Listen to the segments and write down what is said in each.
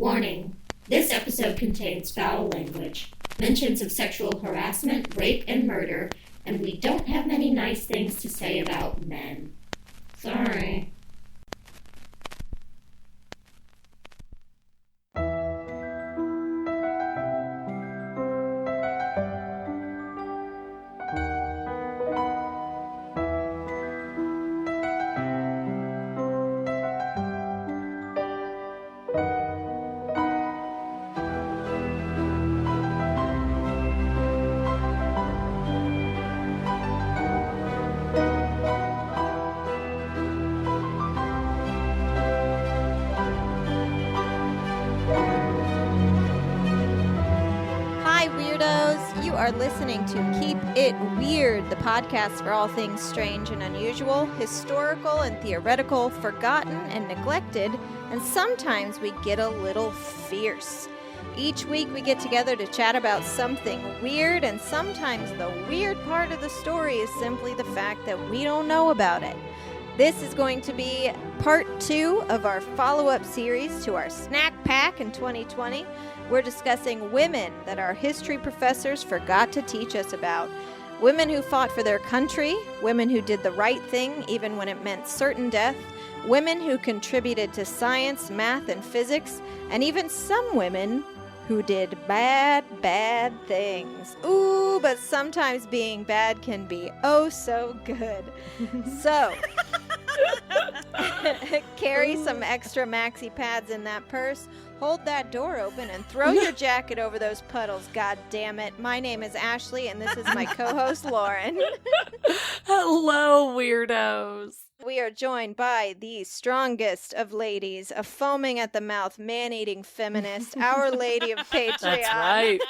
Warning, this episode contains foul language, mentions of sexual harassment, rape, and murder, and we don't have many nice things to say about men. Sorry. Are listening to Keep It Weird, the podcast for all things strange and unusual, historical and theoretical, forgotten and neglected, and sometimes we get a little fierce. Each week we get together to chat about something weird, and sometimes the weird part of the story is simply the fact that we don't know about it. This is going to be part 2 of our follow-up series to our snack pack in 2020. We're discussing women that our history professors forgot to teach us about. Women who fought for their country, women who did the right thing even when it meant certain death, women who contributed to science, math, and physics, and even some women who did bad things. Ooh, but sometimes being bad can be oh so good. So, carry some extra maxi pads in that purse. Hold that door open and throw your jacket over those puddles, god damn it. My name is Ashley, and this is my co-host, Lauren. Hello, weirdos. We are joined by the strongest of ladies, a foaming at the mouth, man-eating feminist, Our Lady of Patreon. That's right.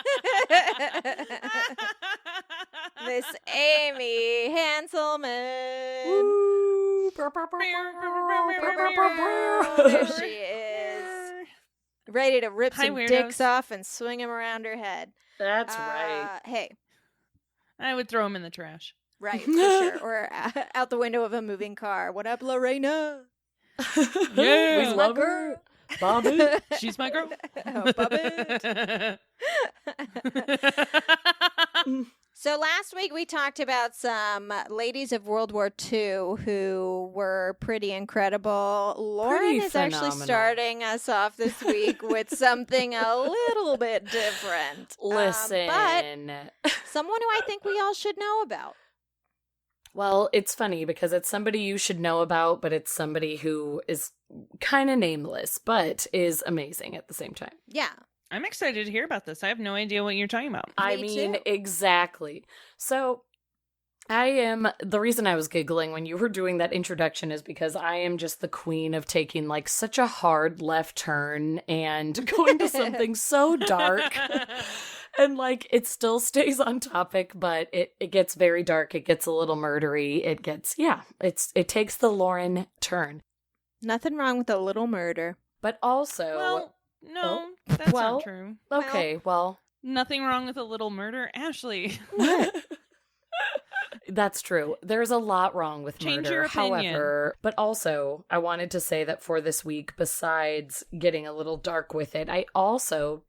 Miss Amy Hanselman. Woo. There she is. Ready to rip some weirdos. dicks off and swing them around her head. That's right. Hey. I would throw him in the trash. Right, for sure. Or out the window of a moving car. What up, Lorena? Yeah. We love her. Bobby. She's my girl. Oh, Bubba. So last week we talked about some ladies of World War II who were pretty incredible. Lauren is actually starting us off this week with something a little bit different. Listen. But someone who I think we all should know about. Well, it's funny because it's somebody you should know about, but it's somebody who is kind of nameless, but is amazing at the same time. Yeah. I'm excited to hear about this. I have no idea what you're talking about. I Me mean, too. exactly. So the reason I was giggling when you were doing that introduction is because I am just the queen of taking like such a hard left turn and going to something so dark. And like it still stays on topic, but it gets very dark. It gets a little murdery. It gets, it takes the Lauren turn. Nothing wrong with a little murder. But also... Well, no, that's not true. Okay, well... Nothing wrong with a little murder. Ashley. That's true. There's a lot wrong with Change murder, your opinion. however. But also, I wanted to say that for this week, besides getting a little dark with it, I also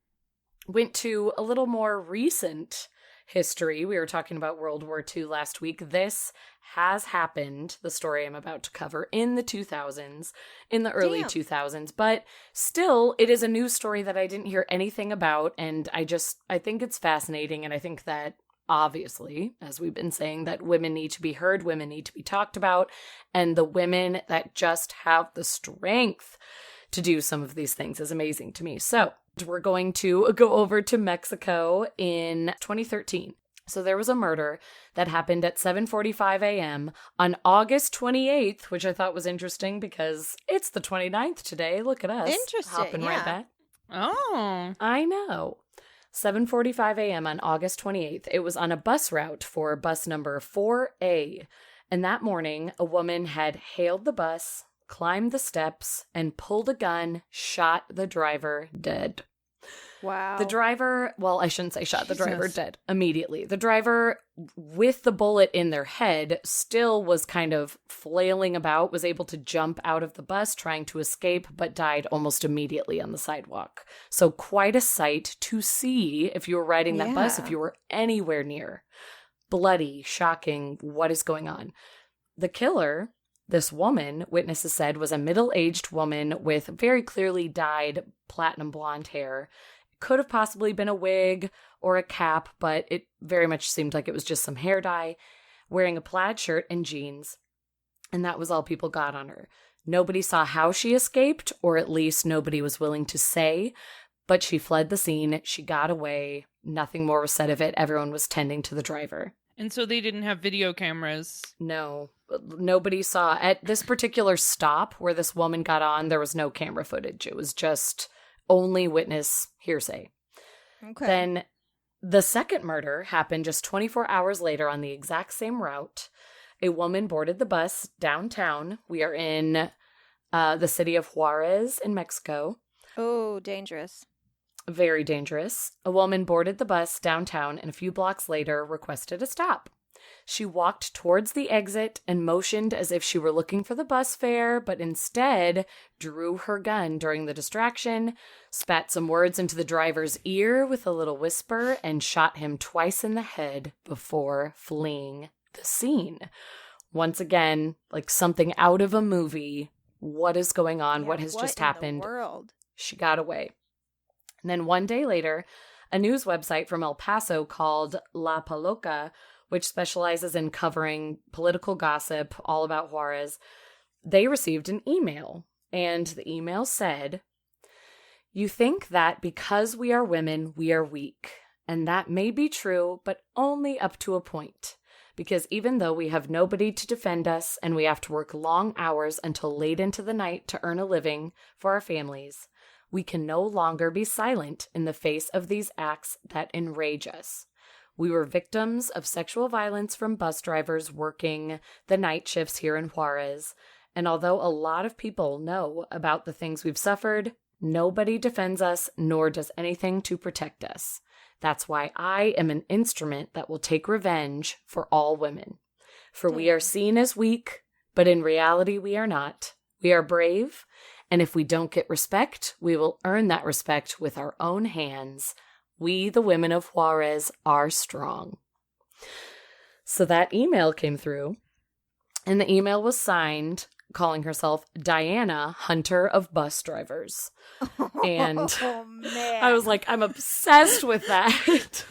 went to a little more recent history. We were talking about World War II last week. This has happened, the story I'm about to cover, in the 2000s, in the early 2000s. But still, it is a news story that I didn't hear anything about. And I think it's fascinating. And I think that obviously, as we've been saying, that women need to be heard, women need to be talked about, and the women that just have the strength to do some of these things is amazing to me. So we're going to go over to Mexico in 2013. So there was a murder that happened at 7:45 a.m. on August 28th, which I thought was interesting because it's the 29th today. Look at us. Interesting, Hopping right yeah. back. Oh. I know. 7:45 a.m. on August 28th. It was on a bus route for bus number 4A. And that morning, a woman had hailed the bus, climbed the steps, and pulled a gun, shot the driver dead. Wow. The driver, well, I shouldn't say shot. The driver Jesus. dead immediately. The driver, with the bullet in their head, still was kind of flailing about, was able to jump out of the bus trying to escape, but died almost immediately on the sidewalk. So quite a sight to see if you were riding that bus, if you were anywhere near. Bloody, shocking, what is going on? The killer, this woman, witnesses said, was a middle-aged woman with very clearly dyed platinum blonde hair. Could have possibly been a wig or a cap, but it very much seemed like it was just some hair dye, wearing a plaid shirt and jeans. And that was all people got on her. Nobody saw how she escaped, or at least nobody was willing to say, but she fled the scene. She got away. Nothing more was said of it. Everyone was tending to the driver. And so they didn't have video cameras. No, nobody saw. At this particular stop where this woman got on, there was no camera footage. It was just only witness hearsay. Okay. Then the second murder happened just 24 hours later on the exact same route. A woman boarded the bus downtown. We are in the city of Juarez in Mexico. Oh, dangerous. Very dangerous. A woman boarded the bus downtown and a few blocks later requested a stop. She walked towards the exit and motioned as if she were looking for the bus fare, but instead drew her gun during the distraction, spat some words into the driver's ear with a little whisper, and shot him twice in the head before fleeing the scene. Once again, like something out of a movie. What is going on? Yeah, What has just happened? The world? She got away. And then one day later, a news website from El Paso called La Paloca, which specializes in covering political gossip all about Juarez, they received an email. And the email said, "You think that because we are women, we are weak. And that may be true, but only up to a point. Because even though we have nobody to defend us and we have to work long hours until late into the night to earn a living for our families, we can no longer be silent in the face of these acts that enrage us. We were victims of sexual violence from bus drivers working the night shifts here in Juarez, and although a lot of people know about the things we've suffered, nobody defends us nor does anything to protect us. That's why I am an instrument that will take revenge for all women. For we are seen as weak, but in reality we are not. We are brave, and if we don't get respect, we will earn that respect with our own hands. We, the women of Juarez, are strong." So that email came through, and the email was signed, calling herself Diana, Hunter of Bus Drivers. And oh, man. I was like, I'm obsessed with that. Shit.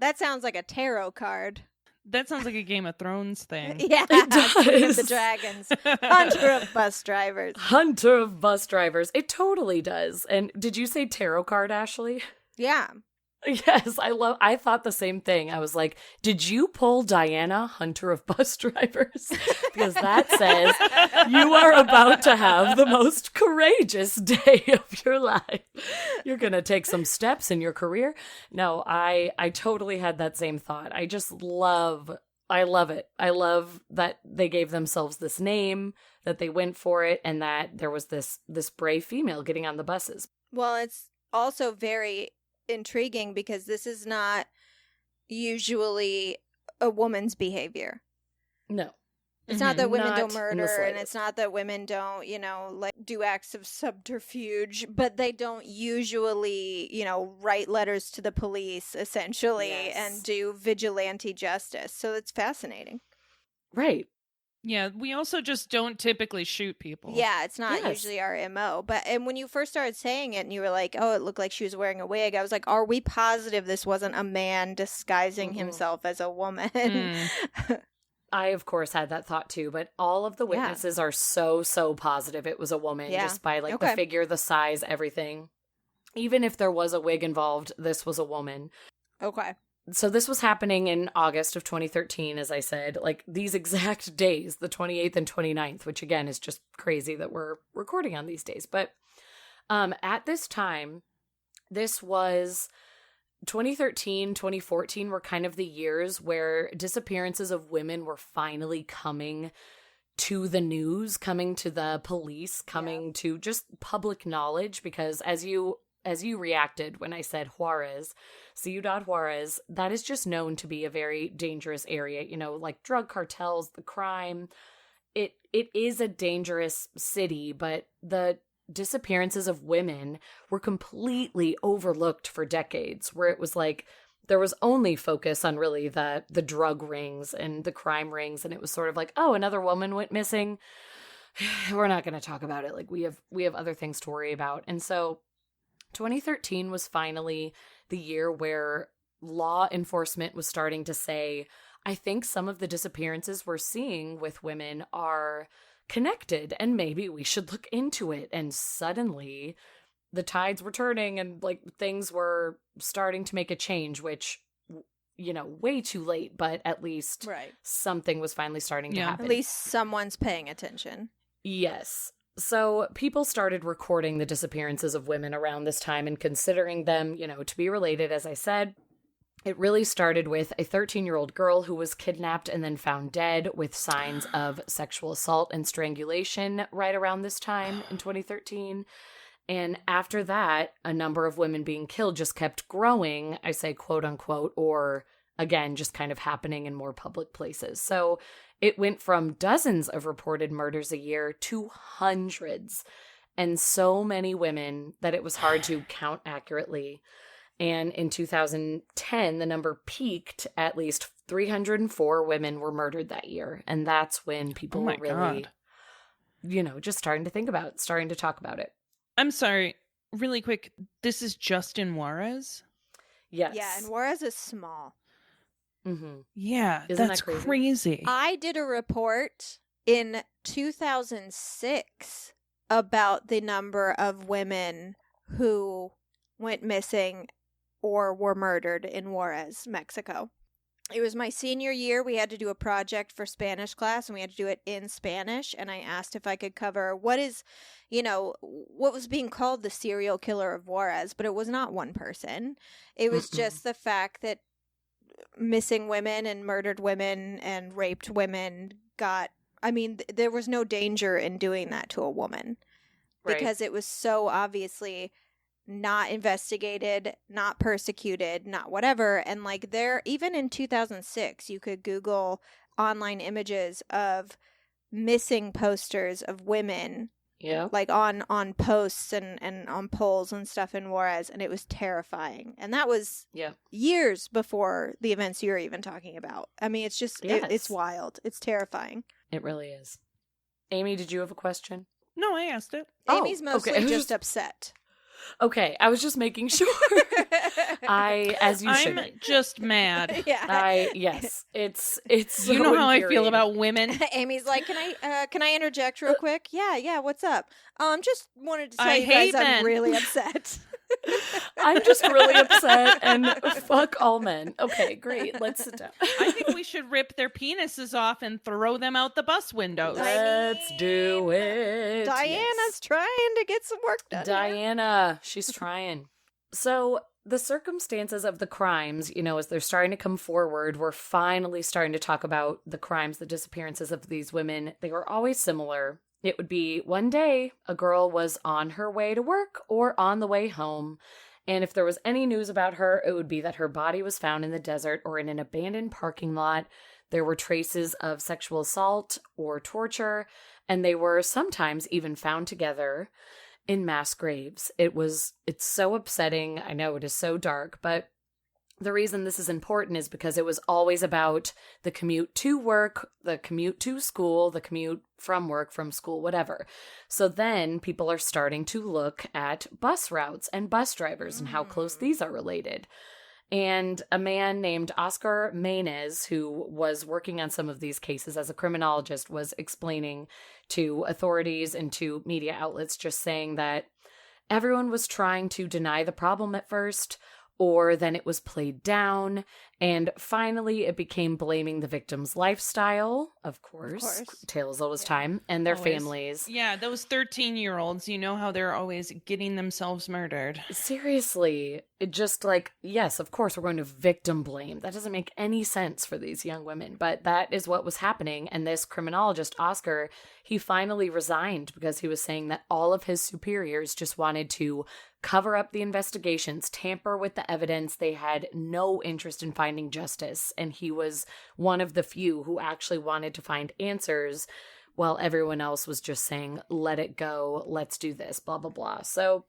That sounds like a tarot card. That sounds like a Game of Thrones thing. Yeah, It Queen of does. the Dragons. Hunter of Bus Drivers. Hunter of Bus Drivers. It totally does. And did you say tarot card, Ashley? Yeah. Yes, I thought the same thing. I was like, did you pull Diana, Hunter of Bus Drivers? Because that says you are about to have the most courageous day of your life. You're going to take some steps in your career. No, I totally had that same thought. I love it. I love that they gave themselves this name, that they went for it, and that there was this brave female getting on the buses. Well, it's also very intriguing because this is not usually a woman's behavior. No. It's not that women Not don't in the murder, and slightest. it's not that women don't, do acts of subterfuge, but they don't usually, write letters to the police, essentially, Yes. and do vigilante justice. So it's fascinating. Right. Yeah, we also just don't typically shoot people. Yeah, it's not Yes. usually our MO. And when you first started saying it and you were like, oh, it looked like she was wearing a wig, I was like, are we positive this wasn't a man disguising himself as a woman? I, of course, had that thought too, but all of the witnesses are so positive it was a woman, just by the figure, the size, everything. Even if there was a wig involved, this was a woman. Okay. So this was happening in August of 2013, as I said, like these exact days, the 28th and 29th, which again is just crazy that we're recording on these days. But at this time, this was 2013, 2014 were kind of the years where disappearances of women were finally coming to the news, coming to the police, coming to just public knowledge, because as you reacted when I said Juarez, Ciudad Juarez, that is just known to be a very dangerous area, you know, like drug cartels, the crime. It is a dangerous city, but the disappearances of women were completely overlooked for decades, where it was like there was only focus on really the drug rings and the crime rings, and it was sort of like, oh, another woman went missing. We're not going to talk about it. Like we have other things to worry about. And so 2013 was finally the year where law enforcement was starting to say, I think some of the disappearances we're seeing with women are connected and maybe we should look into it. And suddenly the tides were turning and like things were starting to make a change, which, you know, way too late, but at least something was finally starting to happen. At least someone's paying attention. Yes. So people started recording the disappearances of women around this time and considering them, you know, to be related, as I said. It really started with a 13-year-old girl who was kidnapped and then found dead with signs of sexual assault and strangulation right around this time in 2013. And after that, a number of women being killed just kept growing, I say quote unquote, or again, just kind of happening in more public places. So it went from dozens of reported murders a year to hundreds, and so many women that it was hard to count accurately. And in 2010, the number peaked. At least 304 women were murdered that year. And that's when people were really, you know, just starting to talk about it. I'm sorry, really quick. This is just in Juarez? Yes. Yeah, and Juarez is small. Mm-hmm. Yeah, Isn't that's that crazy. I did a report in 2006 about the number of women who went missing or were murdered in Juarez, Mexico. It was my senior year. We had to do a project for Spanish class, and we had to do it in Spanish. And I asked if I could cover what was being called the serial killer of Juarez, but it was not one person. It was just the fact that missing women and murdered women and raped women there was no danger in doing that to a woman because it was so obviously not investigated, not persecuted, not whatever. And like even in 2006, you could Google online images of missing posters of women, like on posts and on poles and stuff in Juarez, and it was terrifying. And that was years before the events you're even talking about. I mean, it's just it's wild. It's terrifying. It really is. Amy, did you have a question? No, I asked it. Amy's mostly just upset. Okay, I was just making sure. I'm just mad. Yes, it's. So you know how I feel about women. Amy's like, can I interject real quick? Yeah. What's up? Just wanted to tell you guys men. I'm really upset. I'm just really upset and fuck all men. Okay, great. Let's sit down. I think we should rip their penises off and throw them out the bus windows. Let's do it. Diana's trying to get some work done. Diana, she's trying. So the circumstances of the crimes, you know, as they're starting to come forward, we're finally starting to talk about the crimes, the disappearances of these women. They were always similar. It would be one day a girl was on her way to work or on the way home. And if there was any news about her, it would be that her body was found in the desert or in an abandoned parking lot. There were traces of sexual assault or torture, and they were sometimes even found together in mass graves. It's so upsetting. I know it is so dark, but the reason this is important is because it was always about the commute to work, the commute to school, the commute from work, from school, whatever. So then people are starting to look at bus routes and bus drivers and how close these are related. And a man named Oscar Menes, who was working on some of these cases as a criminologist, was explaining to authorities and to media outlets, just saying that everyone was trying to deny the problem at first, or then it was played down, And finally, it became blaming the victim's lifestyle, of course. Tale as old as time, and their families. Yeah, those 13-year-olds, you know how they're always getting themselves murdered. Seriously, it just like, yes, of course, we're going to victim blame. That doesn't make any sense for these young women, but that is what was happening. And this criminologist, Oscar, he finally resigned because he was saying that all of his superiors just wanted to cover up the investigations, tamper with the evidence. They had no interest in finding justice. And he was one of the few who actually wanted to find answers, while everyone else was just saying, let it go, let's do this, blah, blah, blah. So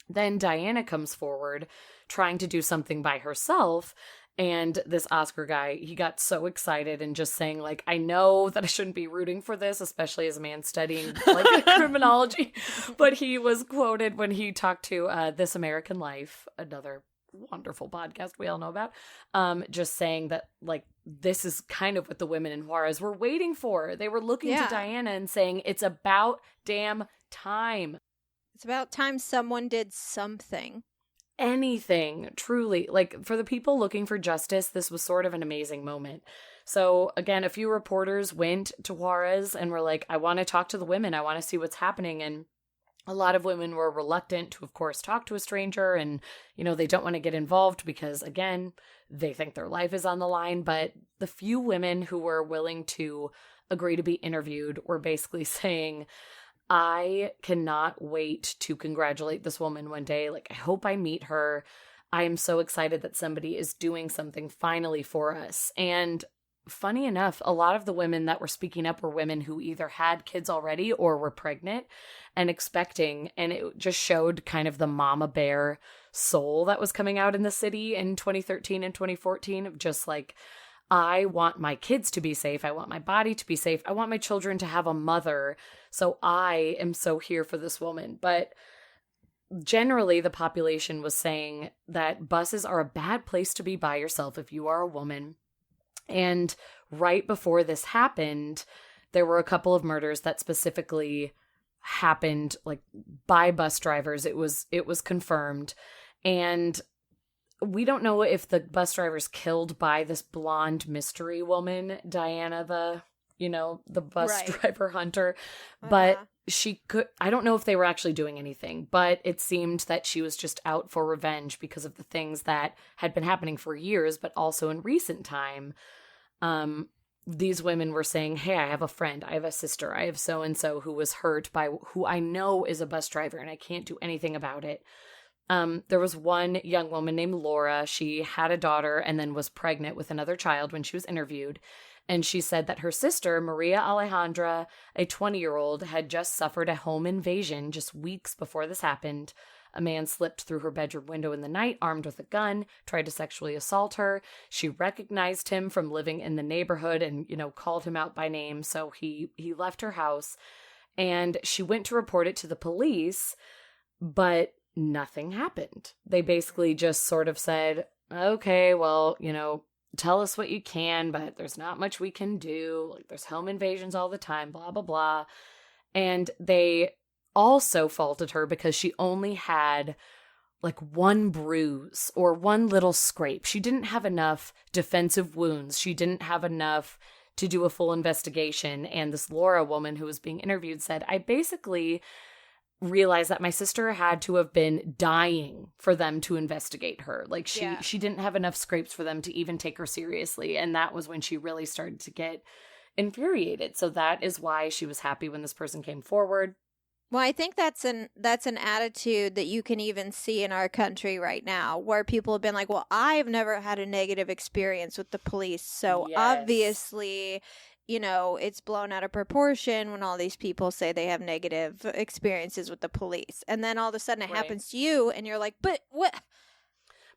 then Diana comes forward trying to do something by herself. And this Oscar guy, he got so excited and just saying, like, I know that I shouldn't be rooting for this, especially as a man studying like criminology. But he was quoted when he talked to This American Life, another wonderful podcast we all know about, just saying that, like, this is kind of what the women in Juarez were waiting for. They were looking to Diana and saying, it's about damn time. It's about time someone did something. Anything, truly. Like, for the people looking for justice, this was sort of an amazing moment. So again, a few reporters went to Juarez and were like, I want to talk to the women, I want to see what's happening. And a lot of women were reluctant to, of course, talk to a stranger, and, you know, they don't want to get involved because, again, they think their life is on the line. But the few women who were willing to agree to be interviewed were basically saying, I cannot wait to congratulate this woman one day. Like, I hope I meet her. I am so excited that somebody is doing something finally for us. And funny enough, a lot of the women that were speaking up were women who either had kids already or were pregnant and expecting. And it just showed kind of the mama bear soul that was coming out in the city in 2013 and 2014 of just like, I want my kids to be safe. I want my body to be safe. I want my children to have a mother. So I am so here for this woman. But generally, the population was saying that buses are a bad place to be by yourself if you are a woman. And right before this happened, there were a couple of murders that specifically happened like by bus drivers. It was confirmed. And we don't know if the bus driver's killed by this blonde mystery woman, Diana, the bus driver hunter, but she could, I don't know if they were actually doing anything, but it seemed that she was just out for revenge because of the things that had been happening for years, but also in recent time. These women were saying, hey, I have a friend, I have a sister, I have so-and-so who was hurt by who I know is a bus driver and I can't do anything about it. There was one young woman named Laura. She had a daughter and then was pregnant with another child when she was interviewed. And she said that her sister, Maria Alejandra, a 20-year-old, had just suffered a home invasion just weeks before this happened. A man slipped through her bedroom window in the night, armed with a gun, tried to sexually assault her. She recognized him from living in the neighborhood and, called him out by name. So he left her house and she went to report it to the police, but nothing happened. They basically just sort of said, okay, well, tell us what you can, but there's not much we can do. Like, there's home invasions all the time, blah, blah, blah. And they also faulted her because she only had like one bruise or one little scrape. She didn't have enough defensive wounds. She didn't have enough to do a full investigation. And this Laura woman who was being interviewed said, I basically realized that my sister had to have been dying for them to investigate her. Like she didn't have enough scrapes for them to even take her seriously. And that was when she really started to get infuriated. So that is why she was happy when this person came forward. Well, I think that's an attitude that you can even see in our country right now, where people have been like, well, I've never had a negative experience with the police. So obviously, it's blown out of proportion when all these people say they have negative experiences with the police. And then all of a sudden it happens to you and you're like, but what?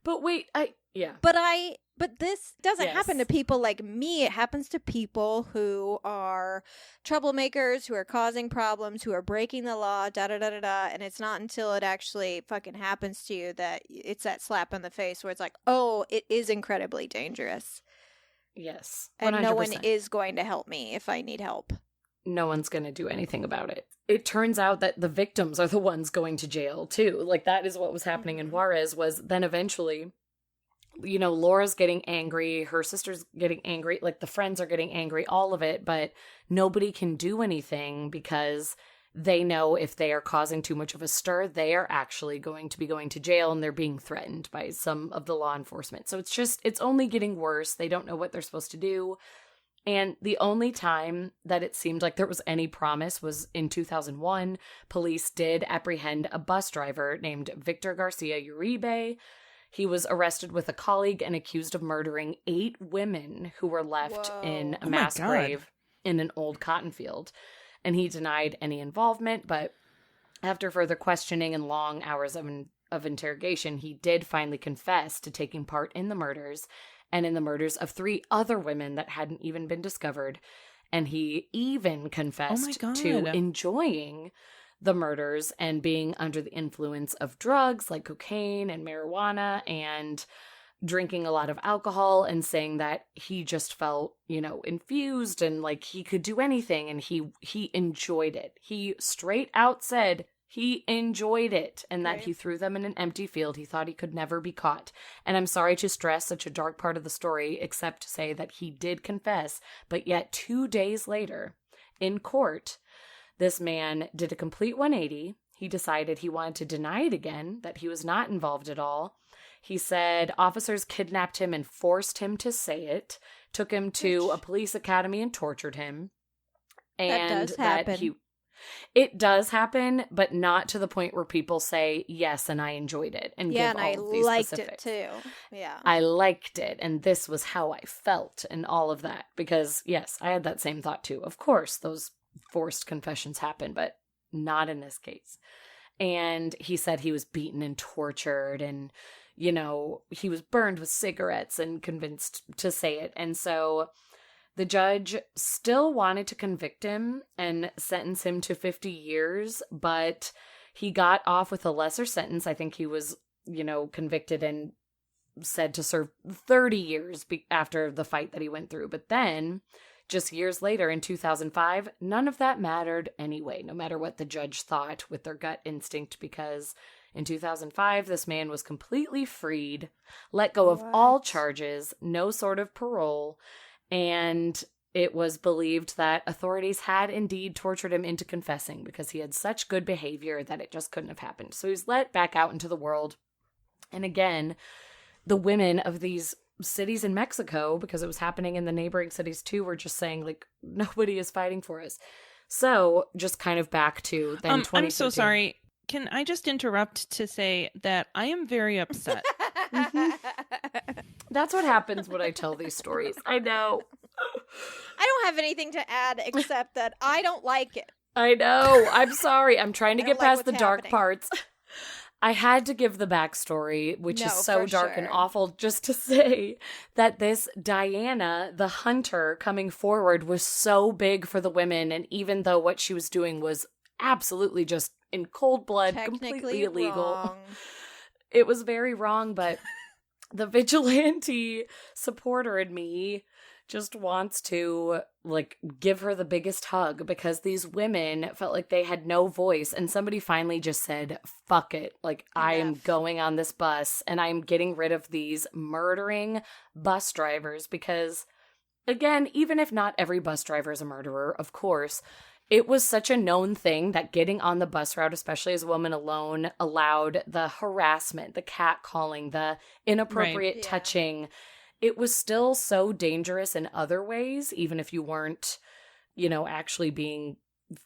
But wait, But this doesn't happen to people like me. It happens to people who are troublemakers, who are causing problems, who are breaking the law, da-da-da-da-da. And it's not until it actually fucking happens to you that it's that slap in the face where it's like, oh, it is incredibly dangerous. Yes. 100%. And no one is going to help me if I need help. No one's going to do anything about it. It turns out that the victims are the ones going to jail too. Like, that is what was happening in Juarez. Was then eventually Laura's getting angry, her sister's getting angry, like the friends are getting angry, all of it, but nobody can do anything because they know if they are causing too much of a stir, they are actually going to be going to jail and they're being threatened by some of the law enforcement. So it's only getting worse. They don't know what they're supposed to do. And the only time that it seemed like there was any promise was in 2001. Police did apprehend a bus driver named Victor Garcia Uribe. He was arrested with a colleague and accused of murdering 8 women who were left in a mass grave in an old cotton field. And he denied any involvement, but after further questioning and long hours of interrogation, he did finally confess to taking part in the murders and in the murders of 3 other women that hadn't even been discovered. And he even confessed to enjoying the murders and being under the influence of drugs like cocaine and marijuana and drinking a lot of alcohol, and saying that he just felt, infused and like he could do anything, and he enjoyed it. He straight out said he enjoyed it, and that he threw them in an empty field. He thought he could never be caught. And I'm sorry to stress such a dark part of the story, except to say that he did confess, but yet 2 days later in court, this man did a complete 180. He decided he wanted to deny it again, that he was not involved at all. He said officers kidnapped him and forced him to say it, took him to a police academy and tortured him. And that does happen. It does happen, but not to the point where people say, yes, and I enjoyed it. And give and all I of these liked specifics. it too. Yeah. I liked it, and this was how I felt, and all of that. Because, yes, I had that same thought too. Of course, those forced confessions happen, but not in this case. And he said he was beaten and tortured, and he was burned with cigarettes and convinced to say it. And so the judge still wanted to convict him and sentence him to 50 years, but he got off with a lesser sentence. I think he was, convicted and said to serve 30 years after the fight that he went through. But then, just years later in 2005, none of that mattered anyway, no matter what the judge thought with their gut instinct, because in 2005, this man was completely freed, let go of all charges, no sort of parole, and it was believed that authorities had indeed tortured him into confessing because he had such good behavior that it just couldn't have happened. So he was let back out into the world. And again, the women of these cities in Mexico, because it was happening in the neighboring cities too, were just saying, like, nobody is fighting for us. So just kind of back to then 2013. I'm so sorry. Can I just interrupt to say that I am very upset? That's what happens when I tell these stories. I know. I don't have anything to add except that I don't like it. I know. I'm sorry. I'm trying to get past the dark happening. parts. I had to give the backstory, which is so dark and awful, just to say that this Diana, the hunter coming forward, was so big for the women. And even though what she was doing was absolutely just in cold blood, completely illegal. Wrong. It was very wrong, but the vigilante supporter in me just wants to, like, give her the biggest hug because these women felt like they had no voice, and somebody finally just said, fuck it. Like, I am going on this bus, and I'm getting rid of these murdering bus drivers because, again, even if not every bus driver is a murderer, of course, it was such a known thing that getting on the bus route, especially as a woman alone, allowed the harassment, the catcalling, the inappropriate touching. It was still so dangerous in other ways, even if you weren't, actually being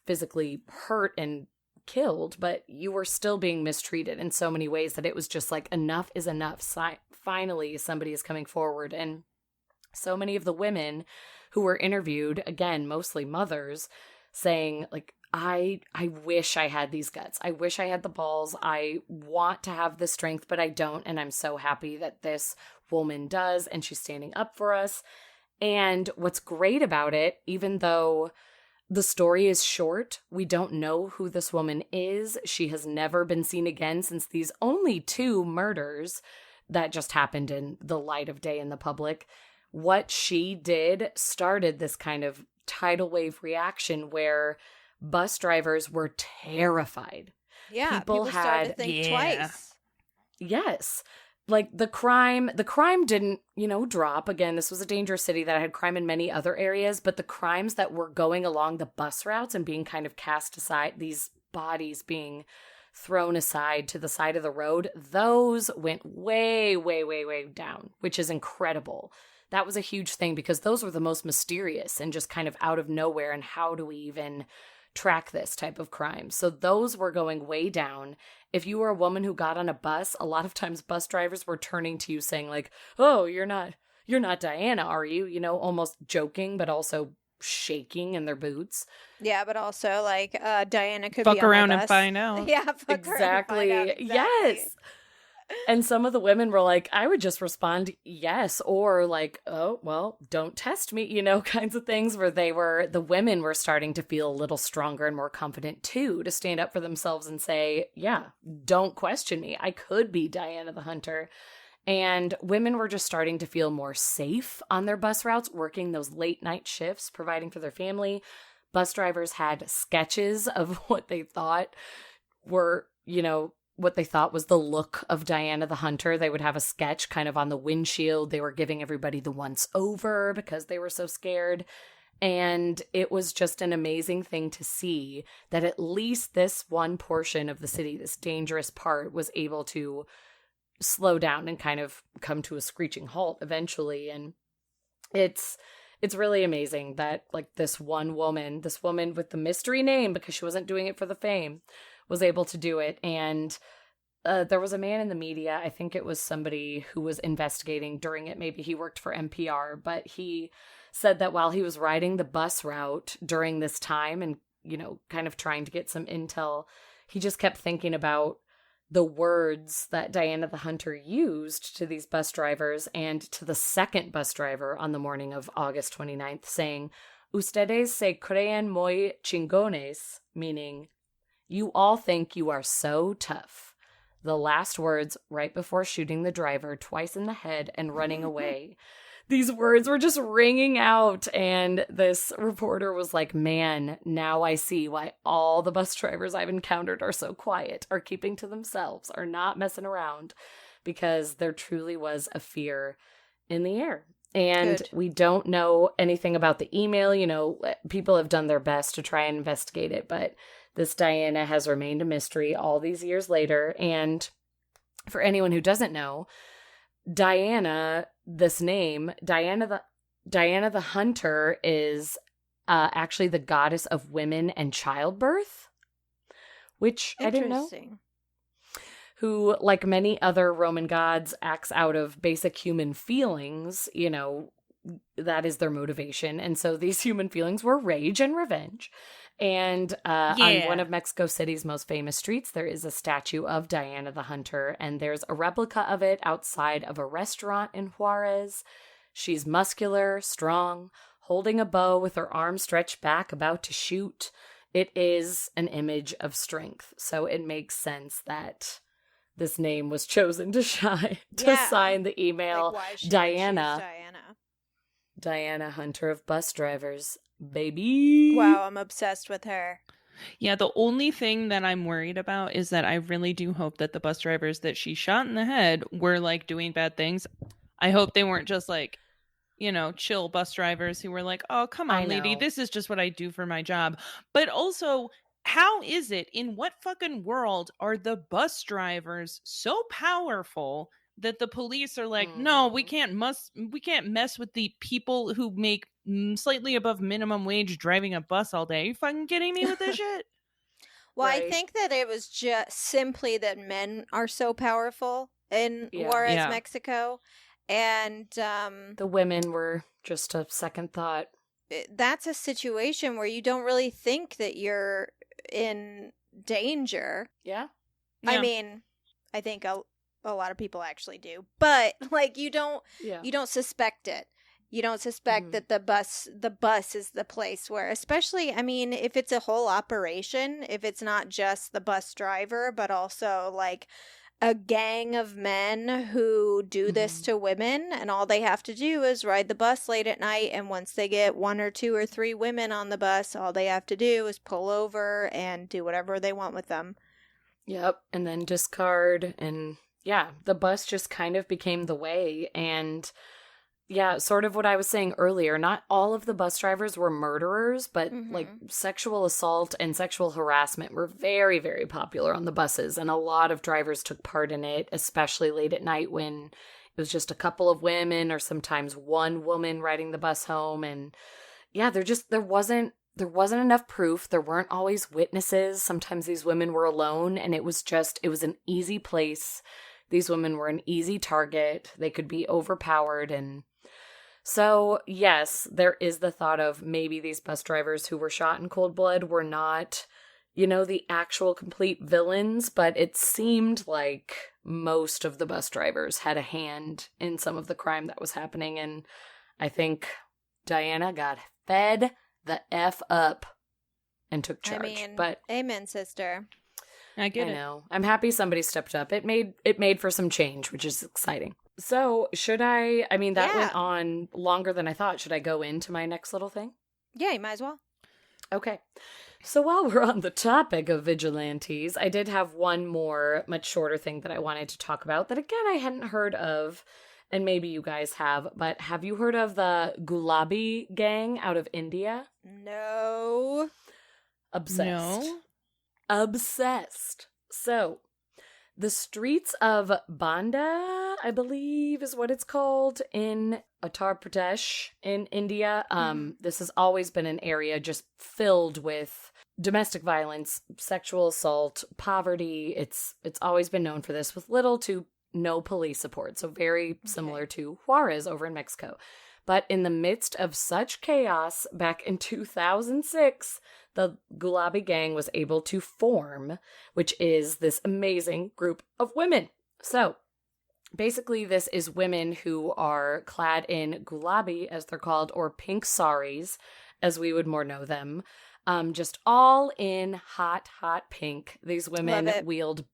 physically hurt and killed, but you were still being mistreated in so many ways that it was just like, enough is enough. Finally, somebody is coming forward. And so many of the women who were interviewed, again, mostly mothers, saying, like, I wish I had these guts. I wish I had the balls. I want to have the strength, but I don't. And I'm so happy that this woman does, and she's standing up for us. And what's great about it, even though the story is short, we don't know who this woman is. She has never been seen again since these only 2 murders that just happened in the light of day in the public. What she did started this kind of tidal wave reaction where bus drivers were terrified. Yeah, people started to think twice. Yes. like the crime didn't, drop. Again, this was a dangerous city that had crime in many other areas, but the crimes that were going along the bus routes and being kind of cast aside, these bodies being thrown aside to the side of the road, those went way, way, way, way down, which is incredible. That was a huge thing because those were the most mysterious and just kind of out of nowhere. And how do we even track this type of crime? So those were going way down. If you were a woman who got on a bus, a lot of times bus drivers were turning to you saying like, oh, you're not Diana, are you? Almost joking, but also shaking in their boots. Yeah, but also like Diana could fuck be on around my and bus. find out. Yeah, fuck exactly. around and find out. Exactly. Yes. And some of the women were like, I would just respond yes, or like, oh, well, don't test me, kinds of things where the women were starting to feel a little stronger and more confident too, to stand up for themselves and say, yeah, don't question me. I could be Diana the Hunter. And women were just starting to feel more safe on their bus routes, working those late night shifts, providing for their family. Bus drivers had sketches of what they thought were, what they thought was the look of Diana the Hunter. They would have a sketch kind of on the windshield. They were giving everybody the once over because they were so scared. And it was just an amazing thing to see that at least this one portion of the city, this dangerous part, was able to slow down and kind of come to a screeching halt eventually. And it's really amazing that like this woman with the mystery name, because she wasn't doing it for the fame, was able to do it. And there was a man in the media, I think it was somebody who was investigating during it, maybe he worked for NPR, but he said that while he was riding the bus route during this time and, kind of trying to get some intel, he just kept thinking about the words that Diana the Hunter used to these bus drivers and to the second bus driver on the morning of August 29th, saying, "Ustedes se creen muy chingones," meaning, you all think you are so tough. The last words right before shooting the driver twice in the head and running away. These words were just ringing out, and this reporter was like, man, now I see why all the bus drivers I've encountered are so quiet, are keeping to themselves, are not messing around, because there truly was a fear in the air. And Good. We don't know anything about the email. People have done their best to try and investigate it, but this Diana has remained a mystery all these years later. And for anyone who doesn't know, Diana, this name, Diana the Hunter, is actually the goddess of women and childbirth, which I didn't know. Who, like many other Roman gods, acts out of basic human feelings. That is their motivation. And so these human feelings were rage and revenge. And on one of Mexico City's most famous streets, there is a statue of Diana the Hunter, and there's a replica of it outside of a restaurant in Juarez. She's muscular, strong, holding a bow with her arms stretched back, about to shoot. It is an image of strength, so it makes sense that this name was chosen to sign the email. Like, why should Diana. Diana Hunter of bus drivers. Baby. Wow, I'm obsessed with her. Yeah, the only thing that I'm worried about is that I really do hope that the bus drivers that she shot in the head were like doing bad things. I hope they weren't just like, chill bus drivers who were like, oh, come on, lady, this is just what I do for my job. But also, how is it, in what fucking world are the bus drivers so powerful that the police are like, no, we can't mess with the people who make slightly above minimum wage driving a bus all day? Are you fucking kidding me with this shit? Well, Right. I think that it was just simply that men are so powerful in Juarez, Mexico. And the women were just a second thought. That's a situation where you don't really think that you're in danger. Yeah. I mean, I think a lot of people actually do, but like you don't suspect it. You don't suspect that the bus is the place where, especially, I mean, if it's a whole operation, if it's not just the bus driver, but also like a gang of men who do this to women, and all they have to do is ride the bus late at night, and once they get 1 or 2 or 3 women on the bus, all they have to do is pull over and do whatever they want with them. Yep. And then discard and the bus just kind of became the way. And yeah, sort of what I was saying earlier, not all of the bus drivers were murderers, but like sexual assault and sexual harassment were very, very popular on the buses. And a lot of drivers took part in it, especially late at night when it was just a couple of women or sometimes one woman riding the bus home. And yeah, there wasn't enough proof. There weren't always witnesses. Sometimes these women were alone, and it was an easy place. These women were an easy target. They could be overpowered. And so, yes, there is the thought of maybe these bus drivers who were shot in cold blood were not, the actual complete villains, but it seemed like most of the bus drivers had a hand in some of the crime that was happening. And I think Diana got fed the F up and took charge. But amen, sister. I get it. I know. I'm happy somebody stepped up. It made for some change, which is exciting. So should I went on longer than I thought. Should I go into my next little thing? Yeah, you might as well. Okay. So while we're on the topic of vigilantes, I did have one more much shorter thing that I wanted to talk about that, again, I hadn't heard of, and maybe you guys have, but have you heard of the Gulabi Gang out of India? No. Obsessed. No. Obsessed. So, the streets of Banda, I believe is what it's called, in Uttar Pradesh in India. This has always been an area just filled with domestic violence, sexual assault, poverty. It's always been known for this, with little to no police support. So very similar to Juarez over in Mexico. But in the midst of such chaos, back in 2006, the Gulabi Gang was able to form, which is this amazing group of women. So basically, this is women who are clad in gulabi, as they're called, or pink saris, as we would more know them. Just all in hot, hot pink. These women wield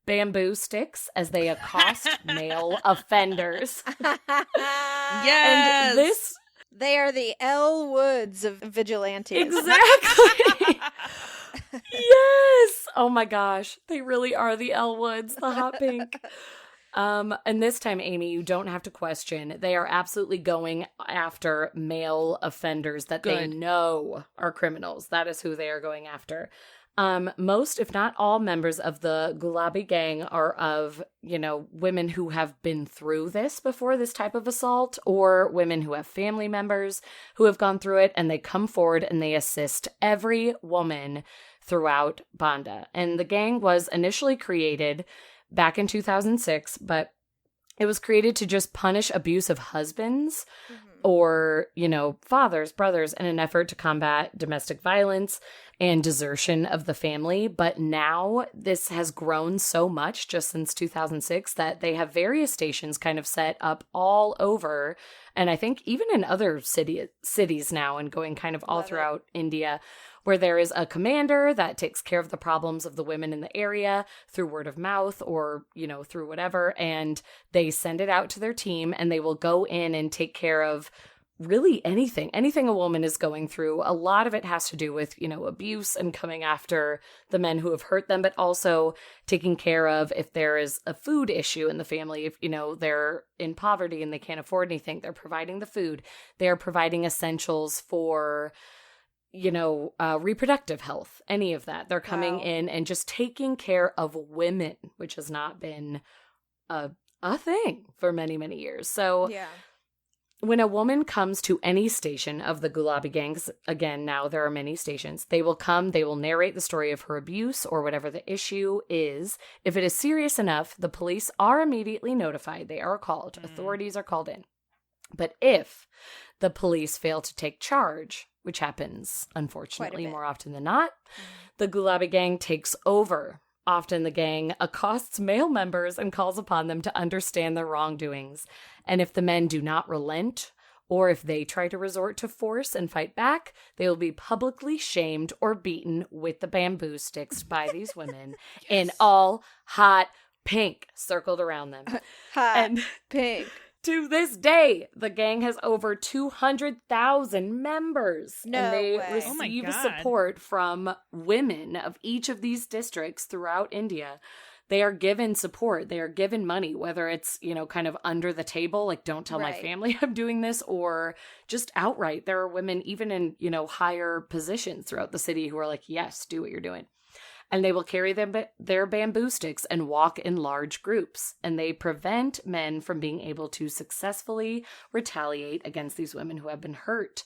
bamboo sticks as they accost male offenders. Yes! And this... They are the Elle Woods of vigilantes. Exactly! Yes! Oh my gosh. They really are the Elle Woods, the hot pink. And this time, Amy, you don't have to question. They are absolutely going after male offenders that they know are criminals. That is who they are going after. Most, if not all, members of the Gulabi Gang are of, women who have been through this before, this type of assault, or women who have family members who have gone through it, and they come forward and they assist every woman throughout Banda. And the gang was initially created back in 2006, but it was created to just punish abusive husbands or, fathers, brothers, in an effort to combat domestic violence and desertion of the family. But now this has grown so much just since 2006 that they have various stations kind of set up all over. And I think even in other cities now, and going kind of all throughout India, where there is a commander that takes care of the problems of the women in the area through word of mouth or, through whatever. And they send it out to their team, and they will go in and take care of really anything a woman is going through. A lot of it has to do with, abuse and coming after the men who have hurt them, but also taking care of if there is a food issue in the family, if, they're in poverty and they can't afford anything, they're providing the food. They're providing essentials for, reproductive health, any of that. They're coming in and just taking care of women, which has not been a thing for many, many years. So when a woman comes to any station of the Gulabi Gangs, again, now there are many stations, they will narrate the story of her abuse or whatever the issue is. If it is serious enough, the police are immediately notified. They are called. Authorities are called in. But if the police fail to take charge, which happens, unfortunately, more often than not, the Gulabi Gang takes over. Often the gang accosts male members and calls upon them to understand their wrongdoings. And if the men do not relent, or if they try to resort to force and fight back, they will be publicly shamed or beaten with the bamboo sticks by these women in all hot pink circled around them. Hot pink. To this day, the gang has over 200,000 members. No and they way. receive support from women of each of these districts throughout India. they are given support. They are given money, whether it's, kind of under the table, like don't tell my family I'm doing this, or just outright. There are women even in, higher positions throughout the city who are like, yes, do what you're doing. And they will carry their bamboo sticks and walk in large groups. And they prevent men from being able to successfully retaliate against these women who have been hurt.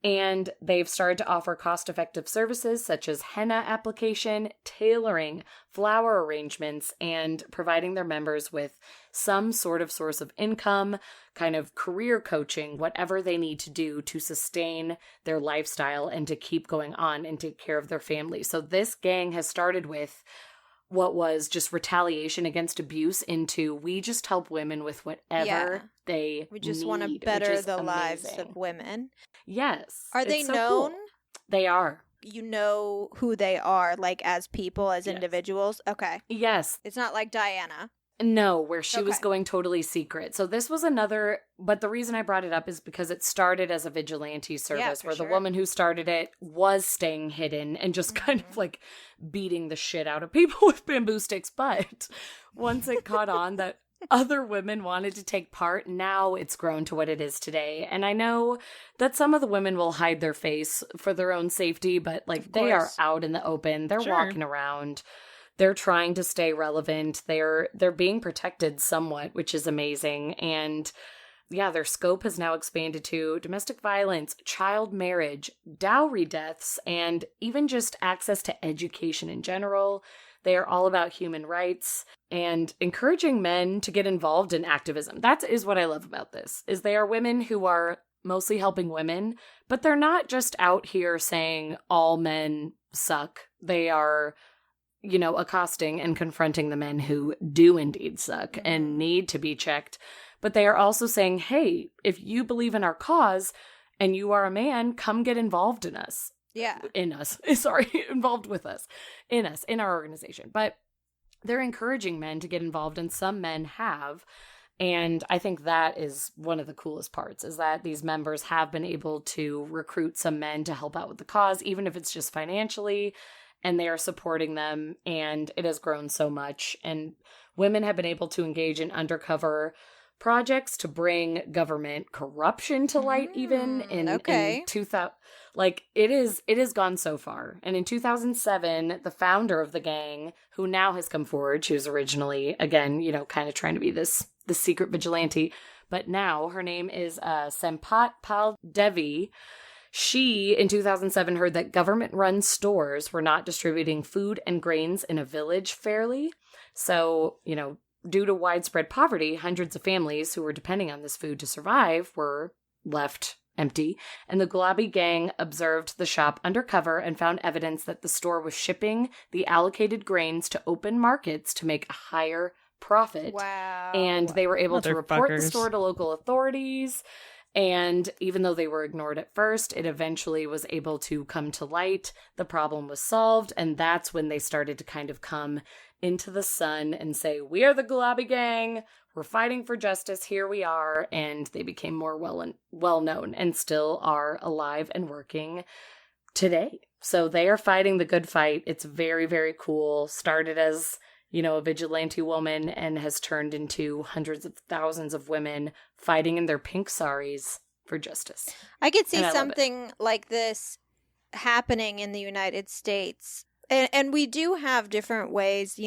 And they've started to offer cost-effective services such as henna application, tailoring, flower arrangements, and providing their members with some sort of source of income, kind of career coaching, whatever they need to do to sustain their lifestyle and to keep going on and take care of their family. So this gang has started with what was just retaliation against abuse into we just help women with whatever they We just need, want to better the amazing. Lives of women. Yes. Are they it's so known? cool. They are. You know who they are, like as people, as individuals? Okay. Yes. It's not like Diana. No, where she was going totally secret. So this was another, but the reason I brought it up is because it started as a vigilante service where the woman who started it was staying hidden and just kind of like beating the shit out of people with bamboo sticks. But once it caught on that other women wanted to take part, now it's grown to what it is today. And I know that some of the women will hide their face for their own safety, but like they are out in the open. They're walking around. They're trying to stay relevant. They're being protected somewhat, which is amazing. And yeah, their scope has now expanded to domestic violence, child marriage, dowry deaths, and even just access to education in general. They are all about human rights and encouraging men to get involved in activism. That is what I love about this, is they are women who are mostly helping women, but they're not just out here saying all men suck. They are accosting and confronting the men who do indeed suck and need to be checked. But they are also saying, hey, if you believe in our cause and you are a man, come get involved in us. Yeah. Involved with us. In our organization. But they're encouraging men to get involved, and some men have. And I think that is one of the coolest parts, is that these members have been able to recruit some men to help out with the cause, even if it's just financially. And they are supporting them, and it has grown so much. And women have been able to engage in undercover projects to bring government corruption to light, even in 2000. Like it has gone so far. And in 2007, the founder of the gang, who now has come forward, she was originally, again, kind of trying to be the secret vigilante, but now her name is Sempat Pal Devi. She, in 2007, heard that government-run stores were not distributing food and grains in a village fairly. So, due to widespread poverty, hundreds of families who were depending on this food to survive were left empty. And the Gulabi Gang observed the shop undercover and found evidence that the store was shipping the allocated grains to open markets to make a higher profit. Wow. And they were able to report the store to local authorities. And even though they were ignored at first, it eventually was able to come to light. The problem was solved, and that's when they started to kind of come into the sun and say, we are the Gulabi Gang, we're fighting for justice, here we are. And they became more well known and still are alive and working today. So they are fighting the good fight. It's very, very cool. Started as a vigilante woman and has turned into hundreds of thousands of women fighting in their pink saris for justice. I could see something like this happening in the United States. And we do have different ways,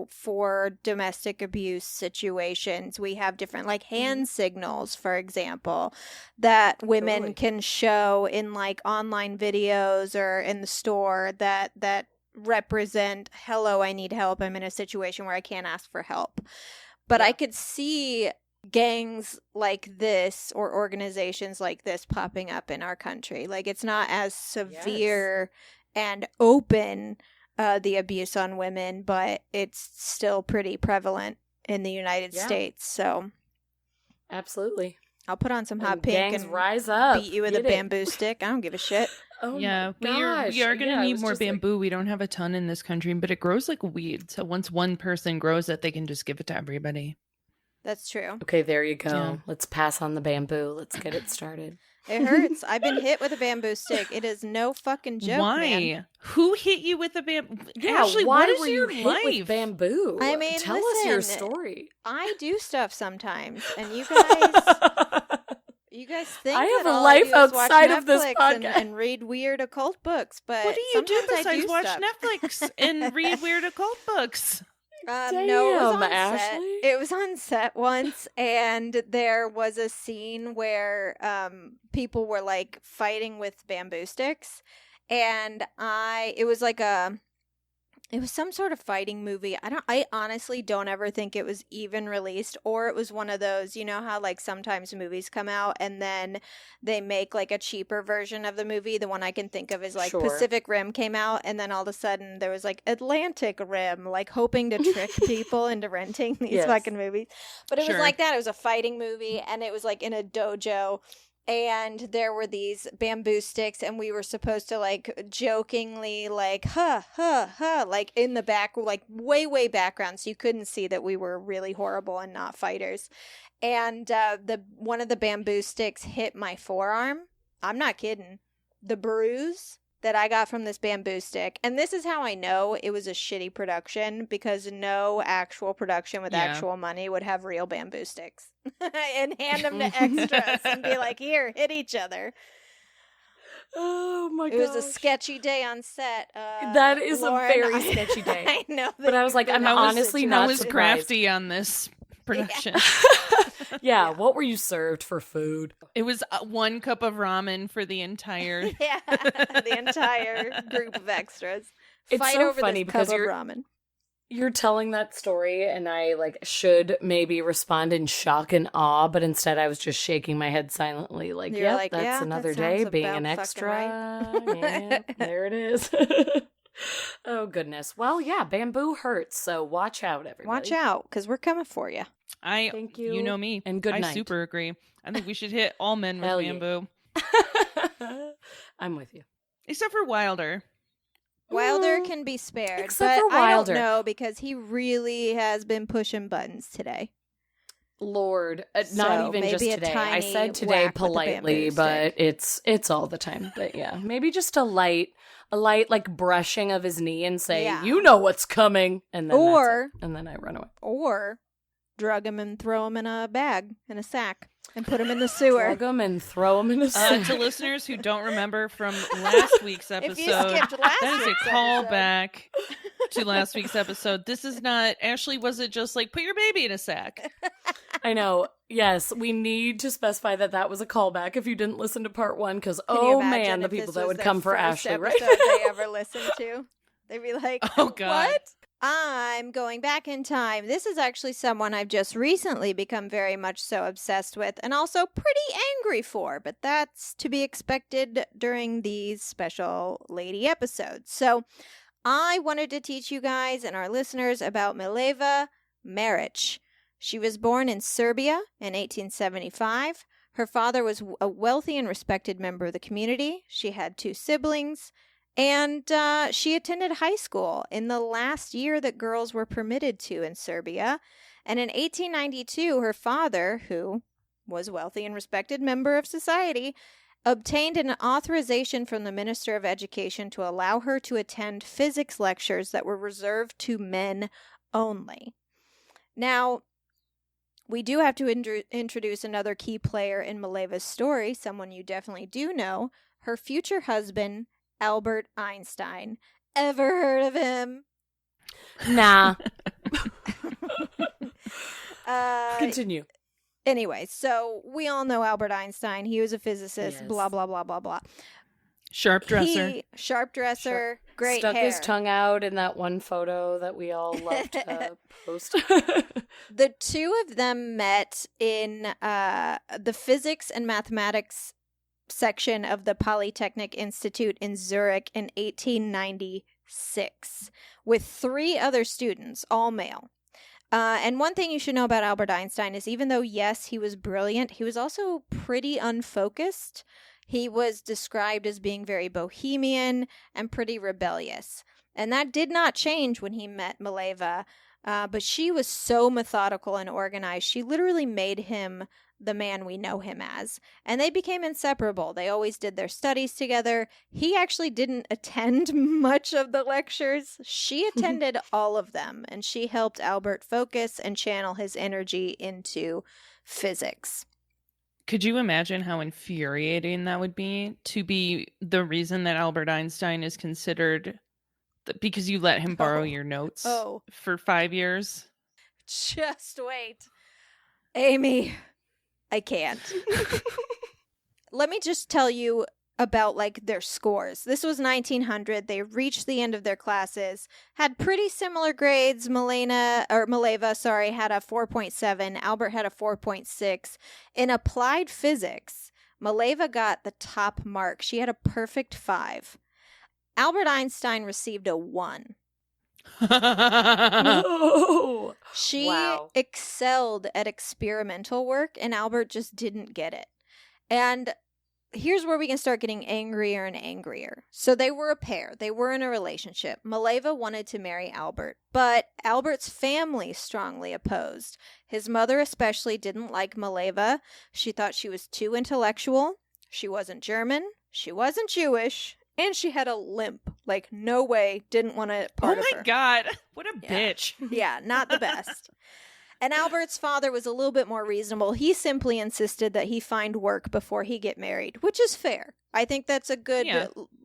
for domestic abuse situations. We have different, like, hand signals, for example, that women can show in, like, online videos or in the store that represent, hello, I need help. I'm in a situation where I can't ask for help. But I could see gangs like this or organizations like this popping up in our country. Like, it's not as severe and open, the abuse on women, but it's still pretty prevalent in the United States. So absolutely. I'll put on some hot pink and rise up. Beat you with a bamboo stick. I don't give a shit. Oh yeah, we are going to need more bamboo. We don't have a ton in this country, but it grows like weed. So once one person grows it, they can just give it to everybody. That's true. Okay, there you go. Yeah. Let's pass on the bamboo. Let's get it started. It hurts. I've been hit with a bamboo stick. It is no fucking joke, Why? man. Who hit you with a bamboo? Yeah, Ashley, why what is were your you life? hit with bamboo? I mean, tell us your listen, story. I do stuff sometimes, and you guys think I have that a all life I do is watch outside of this Netflix podcast. and read weird occult books. But What do you do sometimes I besides do watch stuff. Netflix and read weird occult books? No, it was Damn, on Ashley. set. It was on set once, and there was a scene where people were like fighting with bamboo sticks, and it was some sort of fighting movie. I honestly don't ever think it was even released, or it was one of those, you know how like sometimes movies come out and then they make like a cheaper version of the movie. The one I can think of is like Sure. Pacific Rim came out, and then all of a sudden there was like Atlantic Rim, like hoping to trick people into renting these Yes. fucking movies. But it Sure. was like that. It was a fighting movie, and it was like in a dojo. And there were these bamboo sticks, and we were supposed to like jokingly like like in the back, like way background, so you couldn't see that we were really horrible and not fighters. And one of the bamboo sticks hit my forearm. I'm not kidding. The bruise that I got from this bamboo stick, and this is how I know it was a shitty production, because no actual production with Yeah. actual money would have real bamboo sticks and hand them to extras and be like, here, hit each other. Oh my god. It was a sketchy day on set. That is Lauren, a very sketchy day. I know. But I was like, I'm honestly I not was surprised. crafty on this production. Yeah, what were you served for food? It was 1 cup of ramen for the entire. Yeah, the entire group of extras. It's Fight so over funny this because cup of you're- ramen. You're telling that story, and I like should maybe respond in shock and awe, but instead I was just shaking my head silently, like, You're "Yep, like, that's yeah, that another sounds day being about an fucking extra." right. Yeah, there it is. Oh goodness. Well, yeah, bamboo hurts, so watch out, everybody. Watch out, because we're coming for you. Thank you. You know me. And good I night. super agree. I think we should hit all men with Hell yeah. bamboo, I'm with you. except for Wilder. Wilder Mm, can be spared, except but for I Wilder. don't know, because he really has been pushing buttons today. Lord, not So, even just maybe a today. I tiny said today whack with the politely, bamboo but stick. it's all the time. But yeah, maybe just a light like brushing of his knee and say, Yeah. "You know what's coming," and then Or- that's it. And then I run away. Or drug him and throw him in a bag, in a sack, and put him in the sewer. Drug him and throw him in a sack. To listeners who don't remember from last week's If episode, you skipped last that is week's a episode. callback to last week's episode. This is not, Ashley, was it just like, put your baby in a sack? I know. Yes, we need to specify that was a callback if you didn't listen to part 1, because Can you oh imagine man, the if this people that was would their come for first Ashley, right? episode they ever listened to? They'd be like, Oh, God. What? I'm going back in time. This is actually someone I've just recently become very much so obsessed with, and also pretty angry for, but that's to be expected during these special lady episodes. So I wanted to teach you guys and our listeners about Mileva Maric. She was born in Serbia in 1875. Her father was a wealthy and respected member of the community. She had 2 siblings. And she attended high school in the last year that girls were permitted to in Serbia. And in 1892, her father, who was a wealthy and respected member of society, obtained an authorization from the Minister of Education to allow her to attend physics lectures that were reserved to men only. Now, we do have to introduce another key player in Mileva's story, someone you definitely do know, her future husband, Albert Einstein. Ever heard of him? Nah. Uh, Continue. anyway, so we all know Albert Einstein. He was a physicist, Yes. blah, blah, blah, blah, blah. Sharp dresser. Sharp dresser, great Stuck hair. his tongue out in that one photo that we all love to post. The 2 of them met in the physics and mathematics section of the Polytechnic Institute in Zurich in 1896 with 3 other students, all male. And one thing you should know about Albert Einstein is even though, yes, he was brilliant, he was also pretty unfocused. He was described as being very bohemian and pretty rebellious. And that did not change when he met Mileva, but she was so methodical and organized. She literally made him the man we know him as. And they became inseparable. They always did their studies together. He actually didn't attend much of the lectures. She attended all of them, and she helped Albert focus and channel his energy into physics. Could you imagine how infuriating that would be to be the reason that Albert Einstein is considered because you let him borrow your notes for 5 years? Just wait. Amy, I can't. Let me just tell you about like their scores. This was 1900. They reached the end of their classes, had pretty similar grades. Mileva, had a 4.7. Albert had a 4.6. In applied physics, Mileva got the top mark. She had a perfect 5. Albert Einstein received a 1. No. She excelled at experimental work, and Albert just didn't get it. And here's where we can start getting angrier and angrier. So they were a pair. They were in a relationship. Mileva wanted to marry Albert, but Albert's family strongly opposed. His mother especially didn't like Mileva. She thought she was too intellectual. She wasn't German. She wasn't Jewish. And she had a limp. Like, no way, didn't want to part of her. Oh my God. What a bitch. Yeah, not the best. And Albert's father was a little bit more reasonable. He simply insisted that he find work before he get married, which is fair. I think that's a good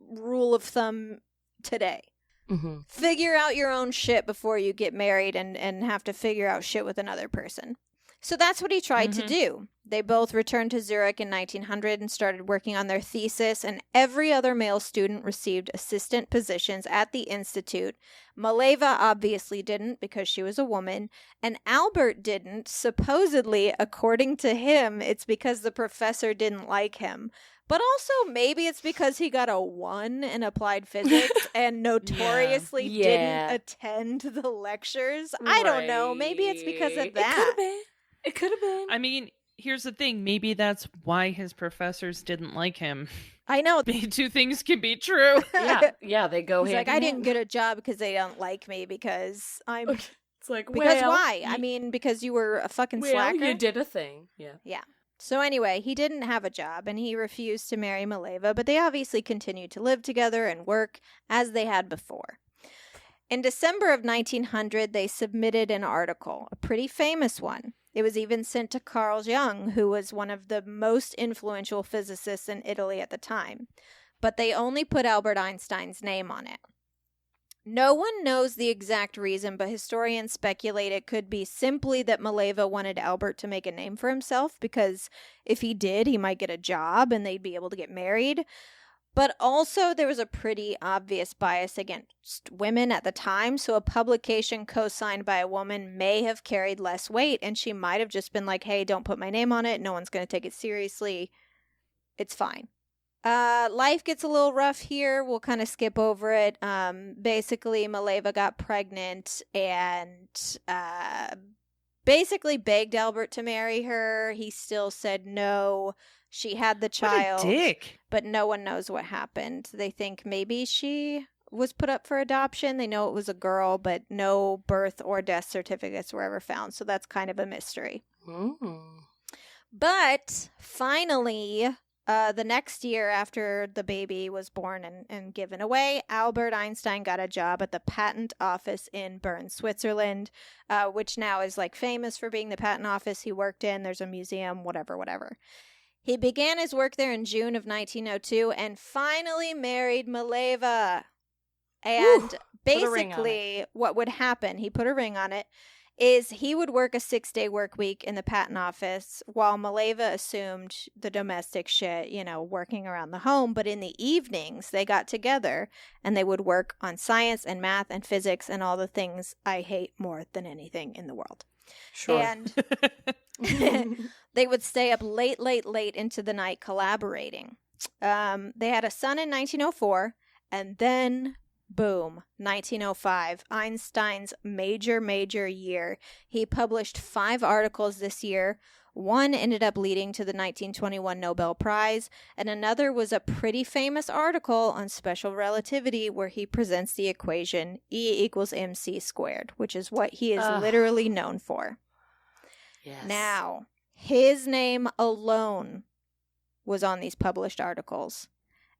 rule of thumb today. Mm-hmm. Figure out your own shit before you get married and have to figure out shit with another person. So that's what he tried to do. They both returned to Zurich in 1900 and started working on their thesis, and every other male student received assistant positions at the institute. Mileva obviously didn't because she was a woman, and Albert didn't. Supposedly, according to him, it's because the professor didn't like him. But also, maybe it's because he got a 1 in applied physics and notoriously didn't attend the lectures. I don't know. Maybe it's because of that. It could have been. I mean, here's the thing. Maybe that's why his professors didn't like him. I know. Two things can be true. Yeah, they go He's hand like, I in didn't hand. get a job because they don't like me because I'm... It's like, because well, why? I mean, because you were a fucking slacker? you did a thing. Yeah. Yeah. So anyway, he didn't have a job and he refused to marry Mileva, but they obviously continued to live together and work as they had before. In December of 1900, they submitted an article, a pretty famous one. It was even sent to Carl Jung, who was one of the most influential physicists in Italy at the time. But they only put Albert Einstein's name on it. No one knows the exact reason, but historians speculate it could be simply that Mileva wanted Albert to make a name for himself, because if he did, he might get a job and they'd be able to get married. But also, there was a pretty obvious bias against women at the time, so a publication co-signed by a woman may have carried less weight, and she might have just been like, hey, don't put my name on it, no one's going to take it seriously, it's fine. Life gets a little rough here, we'll kind of skip over it. Basically, Mileva got pregnant and basically begged Albert to marry her. He still said no. She had the child, what a dick. But no one knows what happened. They think maybe she was put up for adoption. They know it was a girl, but no birth or death certificates were ever found. So that's kind of a mystery. But finally, the next year after the baby was born and given away, Albert Einstein got a job at the patent office in Bern, Switzerland, which now is like famous for being the patent office he worked in. There's a museum, whatever. He began his work there in June of 1902 and finally married Mileva. And basically what would happen, he put a ring on it, is he would work a 6-day work week in the patent office while Mileva assumed the domestic shit, working around the home. But in the evenings, they got together and they would work on science and math and physics and all the things I hate more than anything in the world. Sure. And they would stay up late into the night collaborating. They had a son in 1904, and then boom, 1905, Einstein's major year. He published 5 articles this year. One ended up leading to the 1921 Nobel Prize, and another was a pretty famous article on special relativity where he presents the equation E equals mc squared, which is what he is literally known for. Yes. Now, his name alone was on these published articles,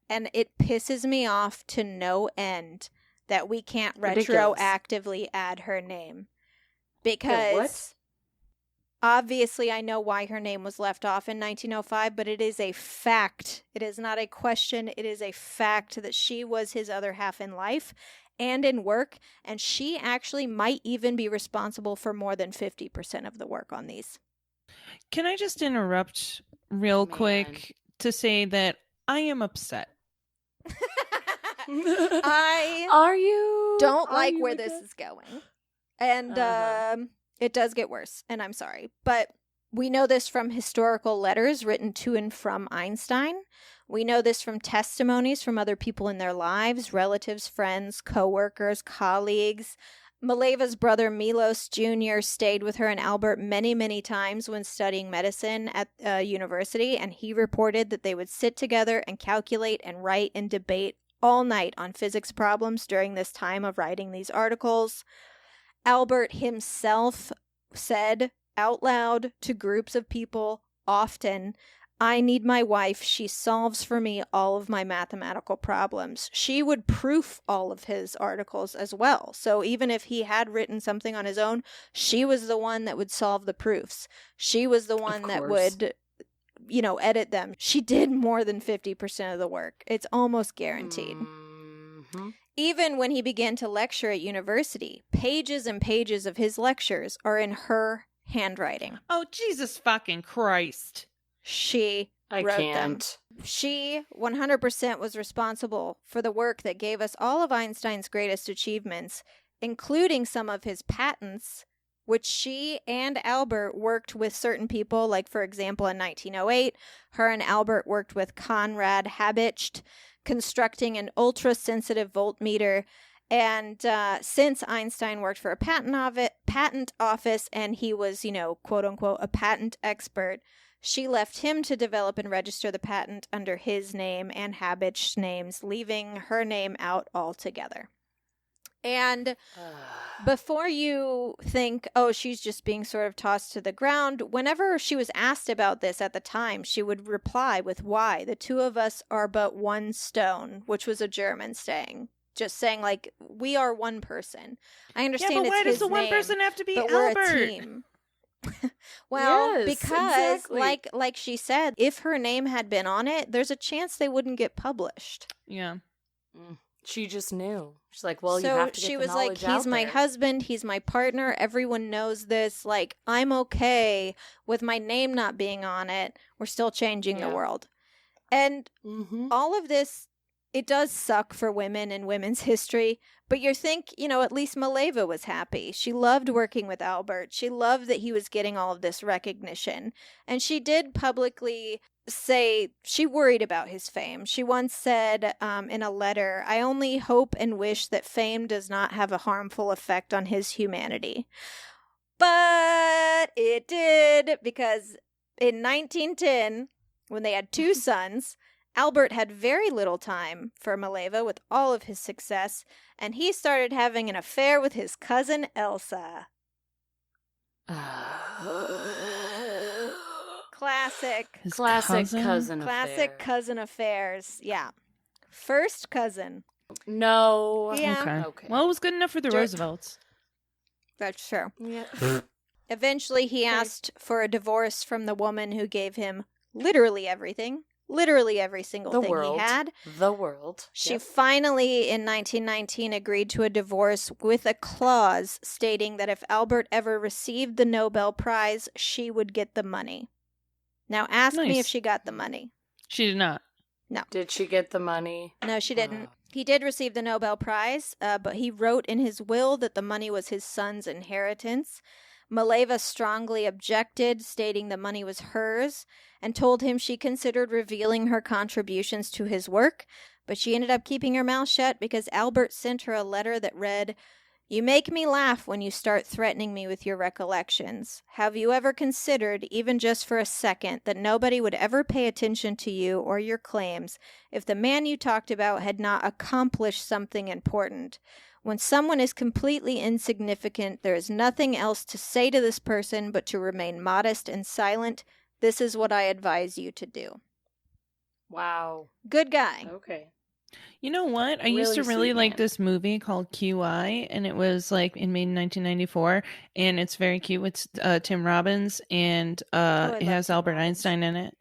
and it pisses me off to no end that we can't retroactively add her name. Because obviously I know why her name was left off in 1905, but it is a fact. It is not a question. It is a fact that she was his other half in life and in work, and she actually might even be responsible for more than 50% of the work on these. Can I just interrupt real quick to say that I am upset? I don't like where this is going. And it does get worse, and I'm sorry. But we know this from historical letters written to and from Einstein. We know this from testimonies from other people in their lives, relatives, friends, co-workers, colleagues. Mileva's brother Milos Jr. stayed with her and Albert many times when studying medicine at university, and he reported that they would sit together and calculate and write and debate all night on physics problems during this time of writing these articles. Albert himself said out loud to groups of people often, "I need my wife. She solves for me all of my mathematical problems." She would proof all of his articles as well. So even if he had written something on his own, she was the one that would solve the proofs. She was the one that would, edit them. She did more than 50% of the work. It's almost guaranteed. Mm-hmm. Even when he began to lecture at university, pages and pages of his lectures are in her handwriting. Oh, Jesus fucking Christ. She wrote them. She 100% was responsible for the work that gave us all of Einstein's greatest achievements, including some of his patents, which she and Albert worked with certain people. Like, for example, in 1908, her and Albert worked with Conrad Habicht, constructing an ultra-sensitive voltmeter. And since Einstein worked for a patent office and he was, quote-unquote, a patent expert, she left him to develop and register the patent under his name and Habicht's names, leaving her name out altogether. And before you think, oh, she's just being sort of tossed to the ground, whenever she was asked about this at the time, she would reply with why. "The two of us are but one stone," which was a German saying. Just saying, like, we are one person. I understand but it's why does the one name, person have to be but Albert? We're a team. Well, yes, because, exactly. like she said, if her name had been on it, there's a chance they wouldn't get published. Yeah. She just knew. She's like, well, so you have to get she the was like, knowledge he's out my there. husband, he's my partner, everyone knows this, like, I'm okay with my name not being on it. We're still changing the world. And all of this, it does suck for women in women's history, but you think, at least Mileva was happy. She loved working with Albert. She loved that he was getting all of this recognition. And she did publicly say she worried about his fame. She once said in a letter, "I only hope and wish that fame does not have a harmful effect on his humanity." But it did, because in 1910, when they had 2 sons, Albert had very little time for Mileva with all of his success, and he started having an affair with his cousin Elsa. Classic cousin affairs. Yeah. First cousin. No. Yeah. Okay. Well, it was good enough for the Roosevelts. That's true. Yeah. Eventually, he asked for a divorce from the woman who gave him literally everything. Literally every single thing he had. The world. She finally, in 1919, agreed to a divorce with a clause stating that if Albert ever received the Nobel Prize, she would get the money. Now, ask me if she got the money. She did not. No. Did she get the money? No, she didn't. He did receive the Nobel Prize, but he wrote in his will that the money was his son's inheritance. Mileva strongly objected, stating the money was hers, and told him she considered revealing her contributions to his work, But she ended up keeping her mouth shut because Albert sent her a letter that read, "You make me laugh when you start threatening me with your recollections. Have you ever considered, even just for a second, that nobody would ever pay attention to you or your claims if the man you talked about had not accomplished something important? When someone is completely insignificant, there is nothing else to say to this person but to remain modest and silent. This is what I advise you to do." Wow. Good guy. Okay. You know what? I used to really like this movie called QI, and it was like made in 1994, and it's very cute with Tim Robbins, and it has Albert Einstein in it,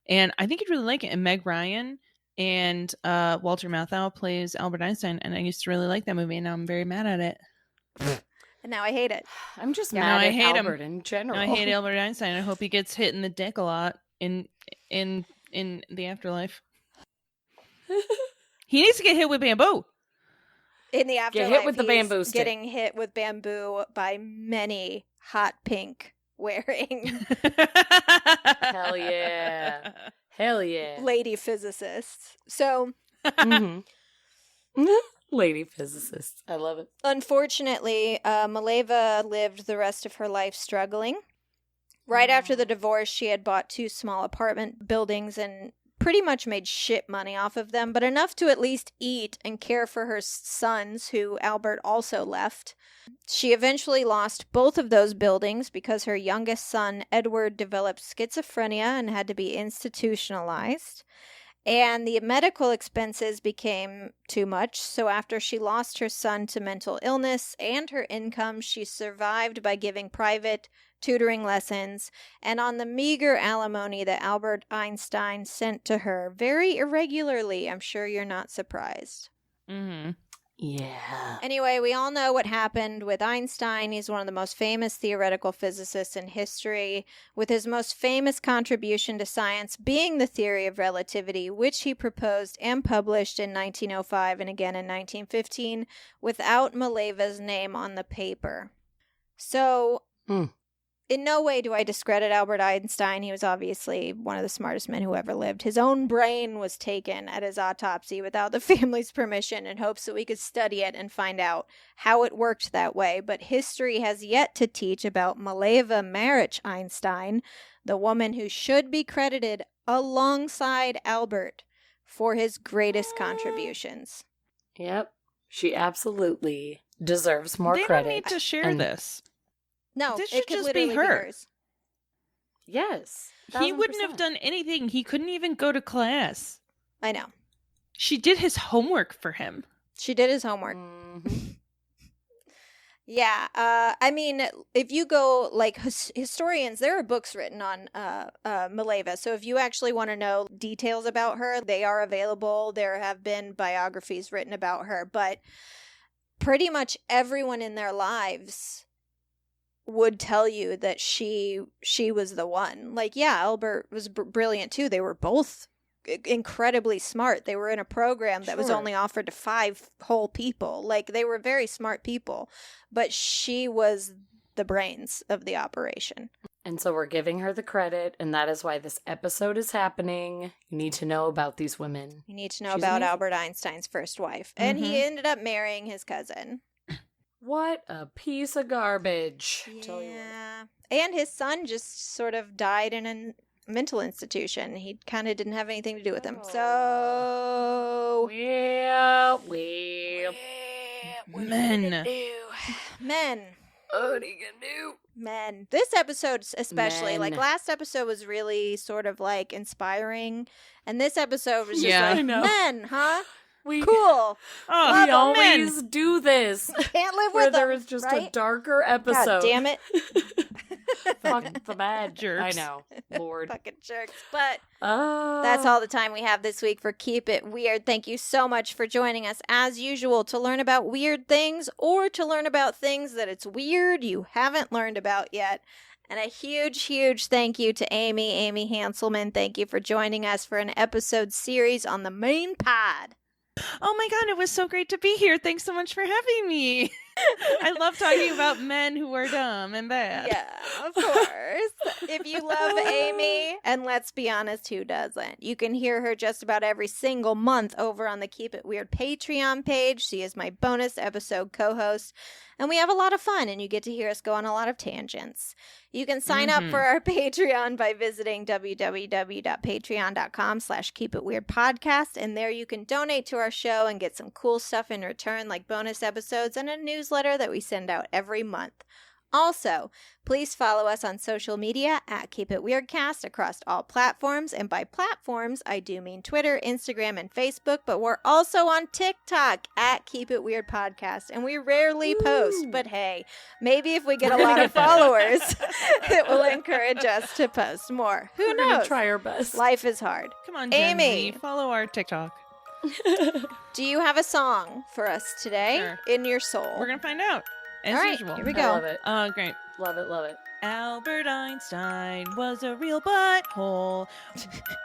and I think you'd really like it. And Meg Ryan and Walter Matthau plays Albert Einstein, and I used to really like that movie, and now I'm very mad at it. And now I hate it. I'm just mad at Albert in general. No, I hate Albert Einstein. I hope he gets hit in the dick a lot in the afterlife. He needs to get hit with bamboo. In the afterlife, get hit with the bamboo stick. Getting hit with bamboo by many hot pink wearing Hell yeah. Hell yeah. lady physicists. So, Lady physicists. I love it. unfortunately, Mileva lived the rest of her life struggling. Right after the divorce, she had bought 2 small apartment buildings and pretty much made shit money off of them, but enough to at least eat and care for her sons, who Albert also left. She eventually lost both of those buildings because her youngest son, Edward, developed schizophrenia and had to be institutionalized. And the medical expenses became too much, so after she lost her son to mental illness and her income, she survived by giving private tutoring lessons and on the meager alimony that Albert Einstein sent to her very irregularly. I'm sure you're not surprised. Mm-hmm. Yeah. Anyway, we all know what happened with Einstein. He's one of the most famous theoretical physicists in history, with his most famous contribution to science being the theory of relativity, which he proposed and published in 1905 and again in 1915 without Mileva's name on the paper. So, in no way do I discredit Albert Einstein. He was obviously one of the smartest men who ever lived. His own brain was taken at his autopsy without the family's permission in hopes that we could study it and find out how it worked that way. But history has yet to teach about Mileva Maric Einstein, the woman who should be credited alongside Albert for his greatest contributions. Yep. She absolutely deserves more credit. They don't need to share this. No, this it should could just literally be her. hers. Yes. He wouldn't 1000%. have done anything. He couldn't even go to class. I know. She did his homework for him. She did his homework. Mm-hmm. Yeah, I mean, if you go, like, historians, there are books written on Mileva, so if you actually want to know details about her, they are available. There have been biographies written about her, but pretty much everyone in their lives would tell you that she was the one. Like, yeah, Albert was brilliant too. They were both incredibly smart. They were in a program that was only offered to 5 whole people. Like, they were very smart people, but she was the brains of the operation. And so we're giving her the credit, and that is why this episode is happening. You need to know about these women. You need to know She's about amazing. Albert Einstein's first wife. And he ended up marrying his cousin. What a piece of garbage. Tell you what. Yeah. And his son just sort of died in a mental institution. He kind of didn't have anything to do with him. So... Well. Men. Men. What are you gonna do? Men. This episode especially, Men. like last episode was really sort of like inspiring. And this episode was just Yeah, like, I know. men, huh? We Cool. Oh, we Love 'em, always do this. Can't live Where with there them, is just right? a darker episode. God damn it. Fuck the bad Jerks. I know. Lord. Fucking jerks. But that's all the time we have this week for Keep It Weird. Thank you so much for joining us as usual to learn about weird things or to learn about things that it's weird you haven't learned about yet. And a huge, huge thank you to Amy Hanselman. Thank you for joining us for an episode series on the main pod. Oh my God, it was so great to be here. Thanks so much for having me. I love talking about men who are dumb and bad. Yeah, of course. If you love Amy, and let's be honest, who doesn't? You can hear her just about every single month over on the Keep It Weird Patreon page. She is my bonus episode co-host, and we have a lot of fun, and you get to hear us go on a lot of tangents. You can sign up for our Patreon by visiting www.patreon.com/keepitweirdpodcast, and there you can donate to our show and get some cool stuff in return, like bonus episodes and a newsletter that we send out every month. Also, please follow us on social media at Keep It Weirdcast across all platforms. And by platforms, I do mean Twitter, Instagram, and Facebook. But we're also on TikTok at Keep It Weird Podcast. And we rarely post. But hey, maybe if we get a lot of followers, it will encourage us to post more. Who knows? Gonna try our best. Life is hard. Come on, Gen Amy. Z, follow our TikTok. Do you have a song for us today? Sure. In your soul? We're going to find out. As All right, usual. here we I go. love it. Great. Love it, love it. Albert Einstein was a real butthole.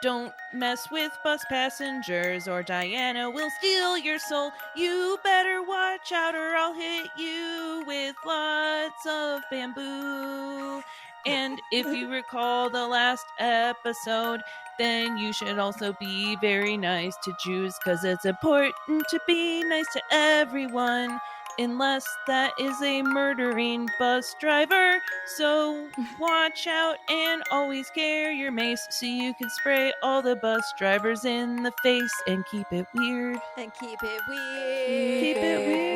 Don't mess with bus passengers or Diana will steal your soul. You better watch out or I'll hit you with lots of bamboo. And if you recall the last episode, then you should also be very nice to Jews, because it's important to be nice to everyone. Unless that is a murdering bus driver. So watch out and always carry your mace so you can spray all the bus drivers in the face and keep it weird. And keep it weird. Keep it weird.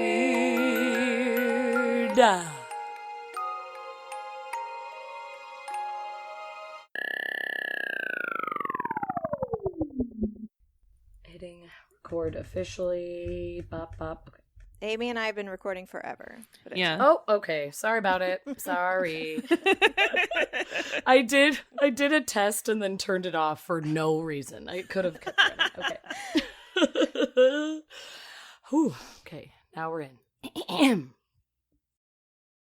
Hitting record officially. Bop, bop. Okay. Amy and I have been recording forever. But Yeah. Oh, okay. Sorry about it. Sorry. I did a test and then turned it off for no reason. I could have kept running. Okay. Whew. Okay. Now we're in.